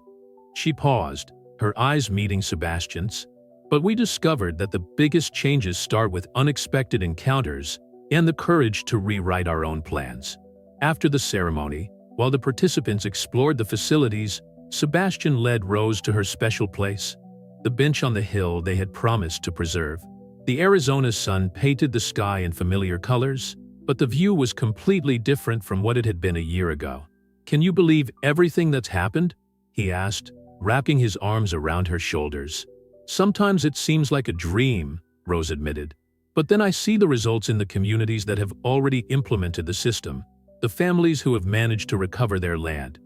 A: She paused, her eyes meeting Sebastian's. "But we discovered that the biggest changes start with unexpected encounters and the courage to rewrite our own plans." After the ceremony, while the participants explored the facilities, Sebastian led Rose to her special place, the bench on the hill they had promised to preserve. The Arizona sun painted the sky in familiar colors, but the view was completely different from what it had been a year ago. "Can you believe everything that's happened?" he asked, wrapping his arms around her shoulders. "Sometimes it seems like a dream," Rose admitted. "But then I see the results in the communities that have already implemented the system, the families who have managed to recover their land.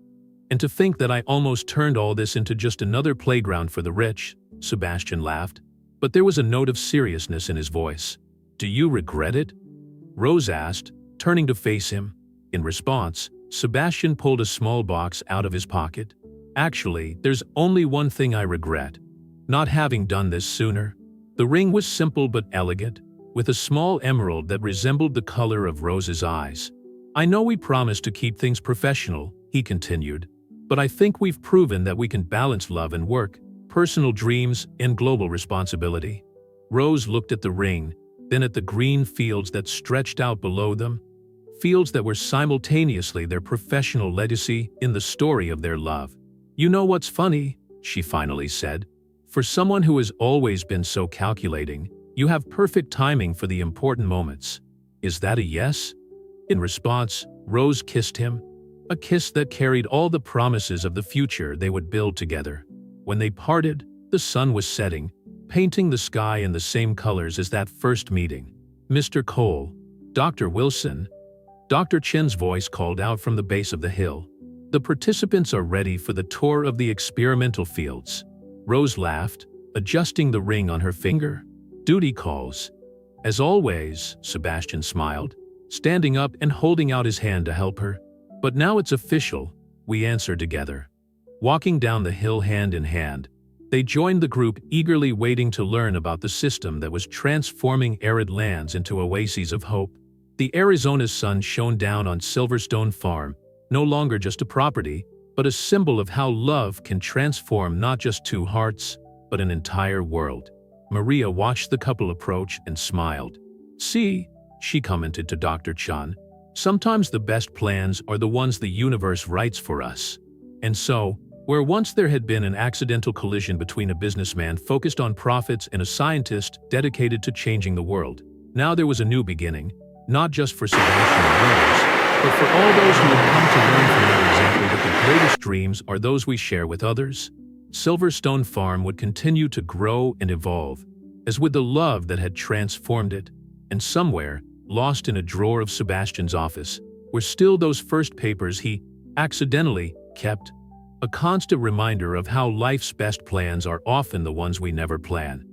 A: And to think that I almost turned all this into just another playground for the rich," Sebastian laughed. But there was a note of seriousness in his voice. "Do you regret it?" Rose asked, turning to face him. In response, Sebastian pulled a small box out of his pocket. "Actually, there's only one thing I regret: not having done this sooner." The ring was simple but elegant, with a small emerald that resembled the color of Rose's eyes. "I know we promised to keep things professional," he continued, "but I think we've proven that we can balance love and work, personal dreams and global responsibility." Rose looked at the ring, then at the green fields that stretched out below them, fields that were simultaneously their professional legacy in the story of their love. "You know what's funny?" she finally said. "For someone who has always been so calculating, you have perfect timing for the important moments. Is that a yes?" In response, Rose kissed him, a kiss that carried all the promises of the future they would build together. When they parted, the sun was setting, painting the sky in the same colors as that first meeting. "Mr. Cole, Dr. Wilson," Dr. Chen's voice called out from the base of the hill. "The participants are ready for the tour of the experimental fields." Rose laughed, adjusting the ring on her finger. "Duty calls." "As always," Sebastian smiled, standing up and holding out his hand to help her. "But now it's official," we answered together. Walking down the hill hand in hand, they joined the group, eagerly waiting to learn about the system that was transforming arid lands into oases of hope. The Arizona's sun shone down on Silverstone Farm, no longer just a property, but a symbol of how love can transform not just two hearts, but an entire world. Maria watched the couple approach and smiled. "See," she commented to Dr. Chen, "sometimes the best plans are the ones the universe writes for us." And so, where once there had been an accidental collision between a businessman focused on profits and a scientist dedicated to changing the world, now there was a new beginning, not just for Sebastian and Rose, but for all those who had come to learn from their example that the greatest dreams are those we share with others. Silverstone Farm would continue to grow and evolve, as would the love that had transformed it. And somewhere, lost in a drawer of Sebastian's office, were still those first papers he accidentally kept. A constant reminder of how life's best plans are often the ones we never plan.